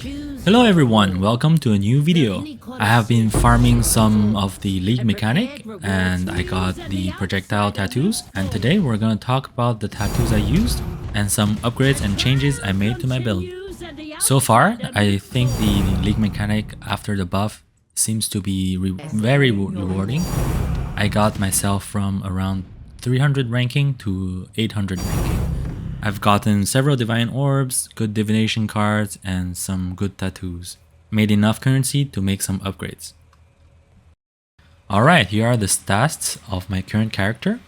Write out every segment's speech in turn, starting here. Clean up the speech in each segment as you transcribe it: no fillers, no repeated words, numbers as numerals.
Hello everyone, welcome to a new video. I have been farming some of the league mechanic and I got the projectile tattoos, and today we're gonna talk about the tattoos I used and some upgrades and changes I made to my build. So far, I think the league mechanic after the buff seems to be very rewarding. I got myself from around 300 ranking to 800 ranking. I've gotten several divine orbs, good divination cards, and some good tattoos. Made enough currency to make some upgrades. Alright, here are the stats of my current character.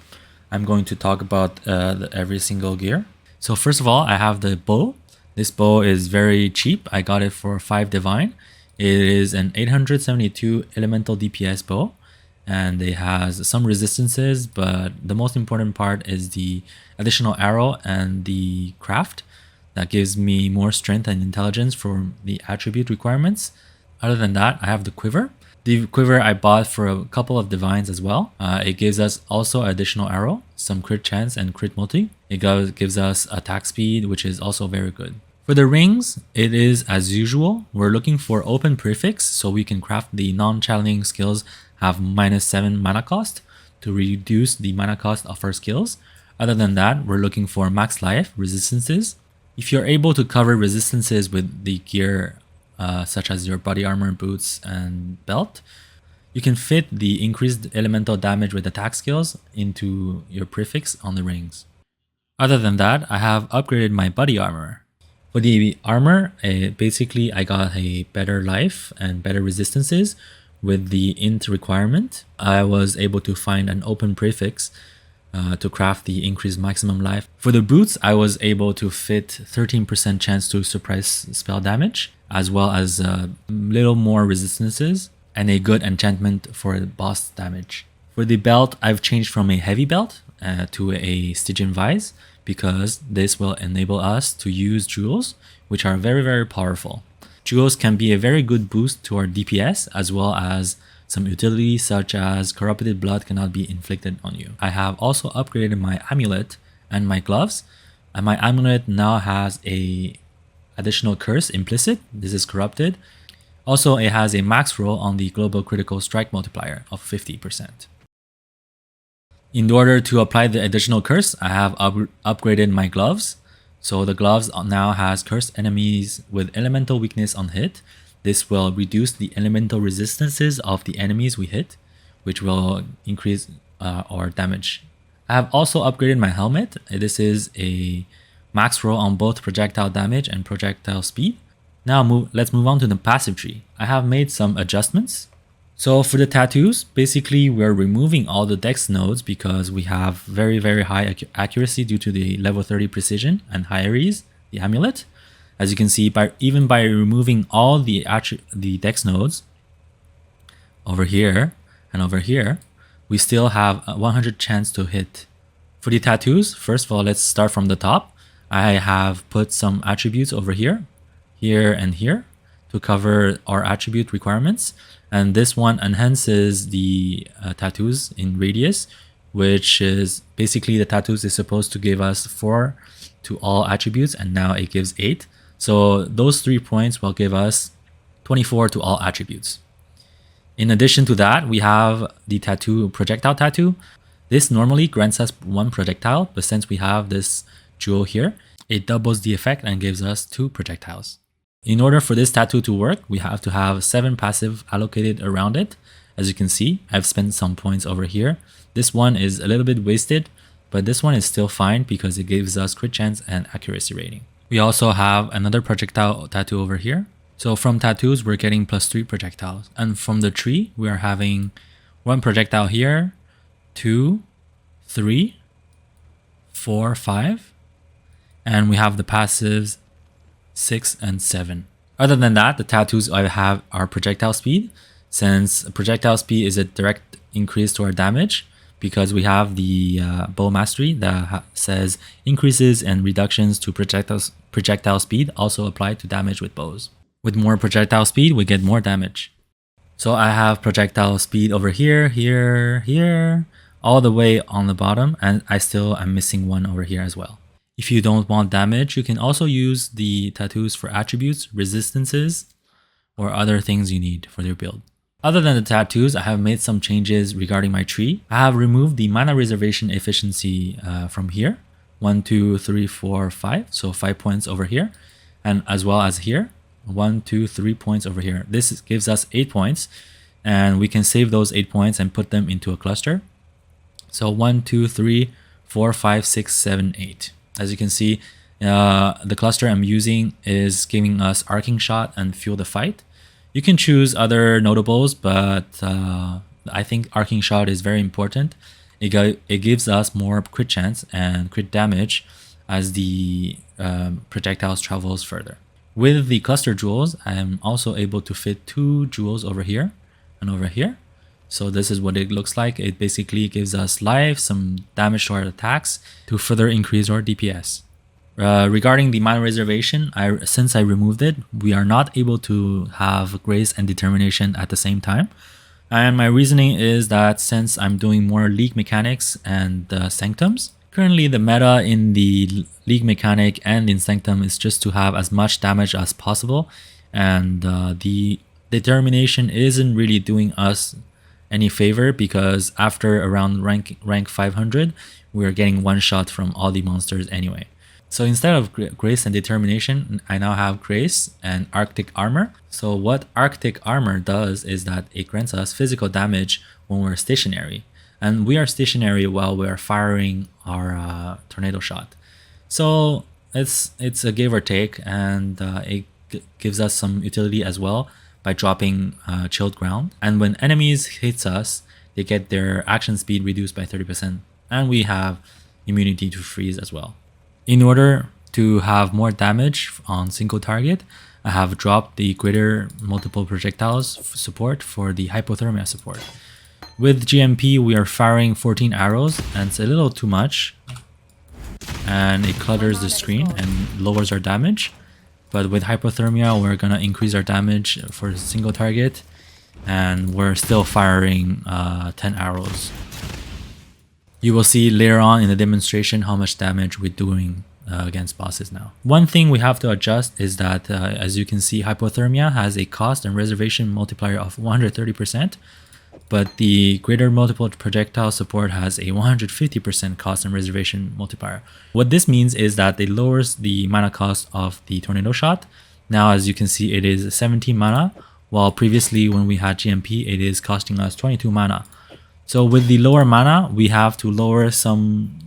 I'm going to talk about every single gear. So first of all, I have the bow. This bow is very cheap. I got it for 5 divine. It is an 872 elemental DPS bow. And it has some resistances, but the most important part is the additional arrow and the craft that gives me more strength and intelligence for the attribute requirements. Other than that, I have the quiver. The quiver I bought for a couple of divines as well. It gives us also additional arrow, some crit chance and crit multi. It gives us attack speed, which is also very good. For the rings, it is as usual. We're looking for open prefix so we can craft the non-challenging skills have -7 mana cost to reduce the mana cost of our skills. Other than that, we're looking for max life, resistances. If you're able to cover resistances with the gear such as your body armor, boots, and belt, you can fit the increased elemental damage with attack skills into your prefix on the rings. Other than that, I have upgraded my body armor. For the armor, basically I got a better life and better resistances. With the int requirement, I was able to find an open prefix to craft the increased maximum life. For the boots, I was able to fit 13% chance to suppress spell damage, as well as a little more resistances and a good enchantment for boss damage. For the belt, I've changed from a heavy belt to a Stygian vise because this will enable us to use jewels, which are very powerful. Jewels can be a very good boost to our DPS, as well as some utility such as corrupted blood cannot be inflicted on you. I have also upgraded my amulet and my gloves, and my amulet now has a additional curse implicit. This is corrupted. Also, it has a max roll on the global critical strike multiplier of 50%. In order to apply the additional curse, I have upgraded my gloves. So the gloves now has cursed enemies with elemental weakness on hit. This will reduce the elemental resistances of the enemies we hit, which will increase our damage. I have also upgraded my helmet. This is a max roll on both projectile damage and projectile speed. Now let's move on to the passive tree. I have made some adjustments. So for the tattoos, basically we're removing all the dex nodes because we have very high accuracy due to the level 30 precision and high-res, the amulet. As you can see, even by removing all the dex nodes over here and over here, we still have a 100 chance to hit. For the tattoos, first of all, let's start from the top. I have put some attributes over here, here, and here to cover our attribute requirements. And this one enhances the tattoos in radius, which is basically the tattoos is supposed to give us 4 to all attributes, and now it gives 8. So those 3 points will give us 24 to all attributes. In addition to that, we have the projectile tattoo. This normally grants us 1 projectile, but since we have this jewel here, it doubles the effect and gives us 2 projectiles. In order for this tattoo to work, we have to have 7 passive allocated around it. As you can see, I've spent some points over here. This one is a little bit wasted, but this one is still fine because it gives us crit chance and accuracy rating. We also have another projectile tattoo over here. So from tattoos, we're getting +3 projectiles. And from the tree, we are having 1 projectile here, 2, 3, 4, 5. And we have the passives 6 and 7. Other than that, the tattoos I have are projectile speed, since projectile speed is a direct increase to our damage because we have the bow mastery that says increases and reductions to projectile speed also apply to damage with bows. With more projectile speed, we get more damage. So I have projectile speed over here, here, all the way on the bottom, and I still am missing 1 over here as well. If you don't want damage, you can also use the tattoos for attributes, resistances, or other things you need for your build. Other than the tattoos, I have made some changes regarding my tree. I have removed the mana reservation efficiency from here. 1, 2, 3, 4, 5. So 5 points over here. And as well as here. 1, 2, 3 points over here. This gives us 8 points. And we can save those 8 points and put them into a cluster. So 1, 2, 3, 4, 5, 6, 7, 8. As you can see, the cluster I'm using is giving us Arcing Shot and Fuel the Fight. You can choose other notables, but I think Arcing Shot is very important. It gives us more crit chance and crit damage as the projectiles travels further. With the cluster jewels, I am also able to fit 2 jewels over here and over here. So this is what it looks like. It basically gives us life, some damage to our attacks to further increase our DPS. Regarding the mana reservation, since I removed it, we are not able to have Grace and Determination at the same time. And my reasoning is that since I'm doing more League mechanics and Sanctums, currently the meta in the League mechanic and in Sanctum is just to have as much damage as possible. And the Determination isn't really doing us any favor because after around rank 500, we're getting one shot from all the monsters anyway. So instead of Grace and Determination, I now have Grace and Arctic Armor. So what Arctic Armor does is that it grants us physical damage when we're stationary. And we are stationary while we're firing our tornado shot. So it's a give or take, and it gives us some utility as well by dropping chilled ground. And when enemies hits us, they get their action speed reduced by 30%. And we have immunity to freeze as well. In order to have more damage on single target, I have dropped the greater multiple projectiles support for the hypothermia support. With GMP, we are firing 14 arrows, and it's a little too much. And it clutters the screen and lowers our damage. But with hypothermia, we're gonna increase our damage for a single target, and we're still firing 10 arrows. You will see later on in the demonstration how much damage we're doing against bosses now. One thing we have to adjust is that, as you can see, hypothermia has a cost and reservation multiplier of 130%, but the greater multiple projectile support has a 150% cost and reservation multiplier. What this means is that it lowers the mana cost of the tornado shot. Now, as you can see, it is 17 mana, while previously when we had GMP, it is costing us 22 mana. So with the lower mana, we have to lower some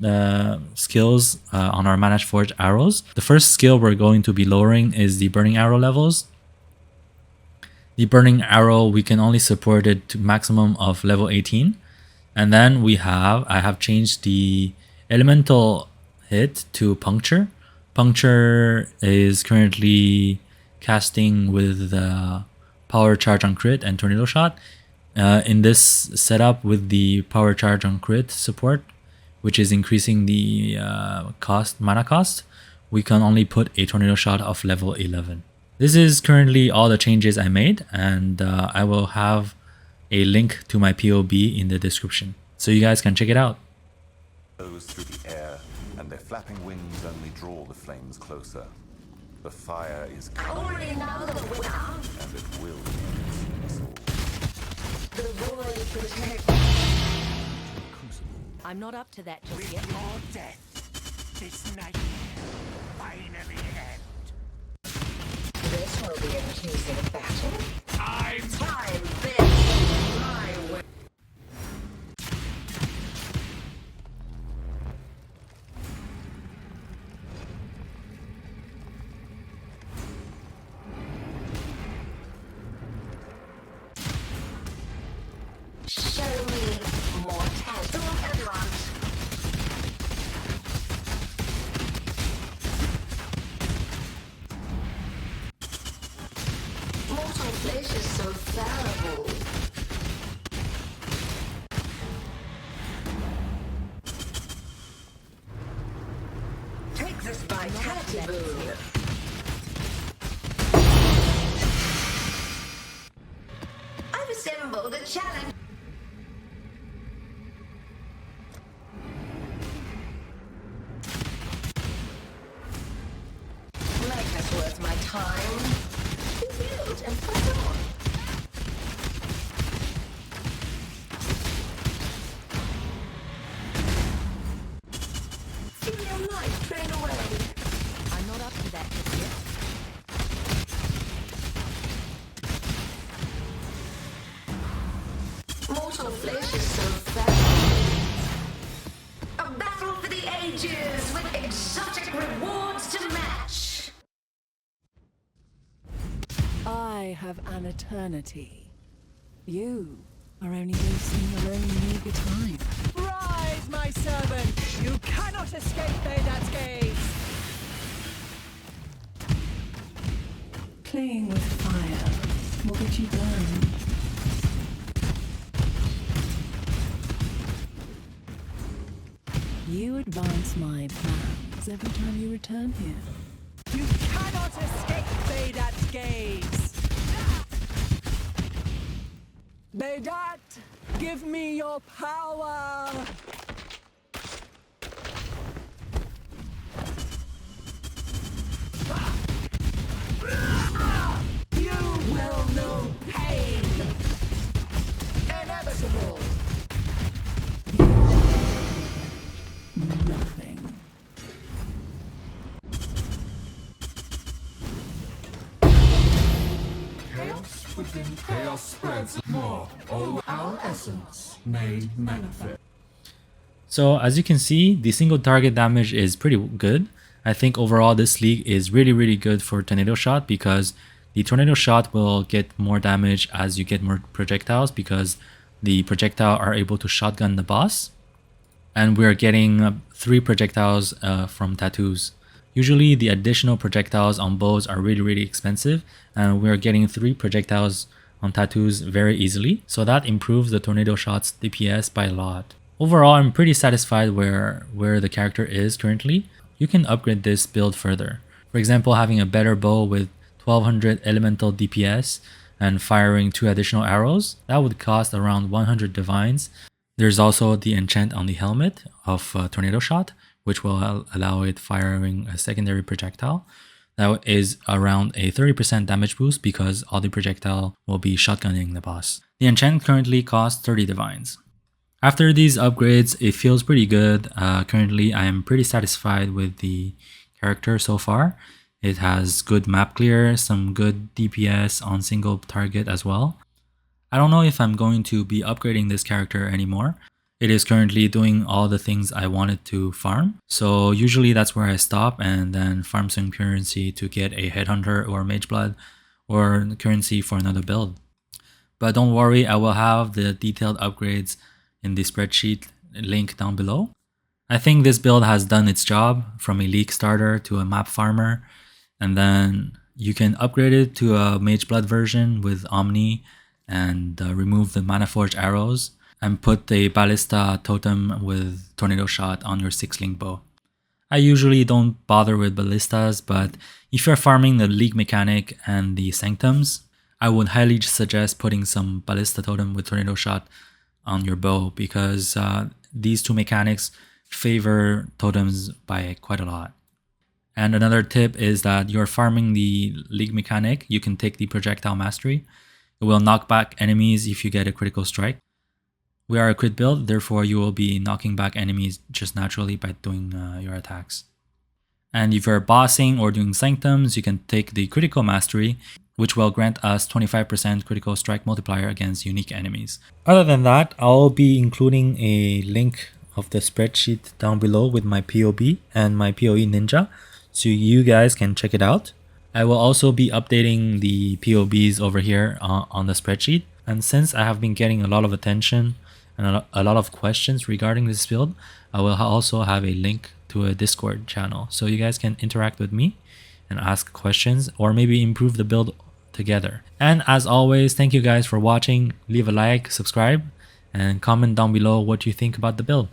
skills on our Manaforged arrows. The first skill we're going to be lowering is the burning arrow levels. The burning arrow, we can only support it to maximum of level 18. And then I have changed the elemental hit to puncture. Puncture is currently casting with power charge on crit and tornado shot. In this setup with the power charge on crit support, which is increasing the mana cost, we can only put a tornado shot of level 11. This is currently all the changes I made, and I will have a link to my POB in the description, so you guys can check it out. Goes through the air, and their flapping wings only draw the flames closer. The fire is coming, and it will consume us all. The void protects. I'm not up to that just yet. With your death, this nightmare finally ends. This will be a teasing battle. Time this my way. Show me more talent. Advance. Mortal flesh is so fallible. Take this vitality boon. I've assembled a challenge. Push on. Feel your life train away. I'm not up to that just yet. Mortal flesh is so fat. A battle for the ages with exotic rewards to match. I have an eternity. You are only wasting your own meager time. Rise, my servant! You cannot escape Deadey's gaze! Playing with fire will get you burned. You advance my plans every time you return here. You cannot escape Deadey's gaze! Deday, give me your power! You will know pain! Inevitable! Nothing. Chaos within chaos spreads more. All our essence made manifest. So as you can see, the single target damage is pretty good. I think overall this league is really good for Tornado Shot because the Tornado Shot will get more damage as you get more projectiles because the projectile are able to shotgun the boss. And we're getting 3 projectiles from tattoos. Usually the additional projectiles on bows are really expensive, and we're getting 3 projectiles on tattoos very easily. So that improves the Tornado Shot's DPS by a lot. Overall, I'm pretty satisfied where the character is currently. You can upgrade this build further. For example, having a better bow with 1200 elemental DPS and firing 2 additional arrows, that would cost around 100 divines. There's also the enchant on the helmet of Tornado Shot, which will allow it firing a secondary projectile. That is around a 30% damage boost because all the projectile will be shotgunning the boss. The enchant currently costs 30 divines. After these upgrades, it feels pretty good. Currently, I am pretty satisfied with the character so far. It has good map clear, some good DPS on single target as well. I don't know if I'm going to be upgrading this character anymore. It is currently doing all the things I wanted to farm. So usually that's where I stop and then farm some currency to get a Headhunter or Mage Blood or currency for another build. But don't worry, I will have the detailed upgrades in the spreadsheet link down below. I think this build has done its job from a league starter to a map farmer. And then you can upgrade it to a Mage Blood version with Omni and remove the Manaforged arrows and put the Ballista totem with Tornado Shot on your 6-link bow. I usually don't bother with ballistas, but if you're farming the league mechanic and the Sanctums, I would highly suggest putting some Ballista totem with Tornado Shot on your bow because these 2 mechanics favor totems by quite a lot. And another tip is that you're farming the league mechanic, you can take the projectile mastery. It will knock back enemies if you get a critical strike. We are a crit build, therefore you will be knocking back enemies just naturally by doing your attacks. And if you're bossing or doing Sanctums, you can take the critical mastery, which will grant us 25% critical strike multiplier against unique enemies. Other than that, I'll be including a link of the spreadsheet down below with my POB and my POE ninja, so you guys can check it out. I will also be updating the POBs over here on the spreadsheet. And since I have been getting a lot of attention and a lot of questions regarding this build, I will also have a link to a Discord channel. So you guys can interact with me and ask questions or maybe improve the build together. And as always, thank you guys for watching. Leave a like, subscribe, and comment down below what you think about the build.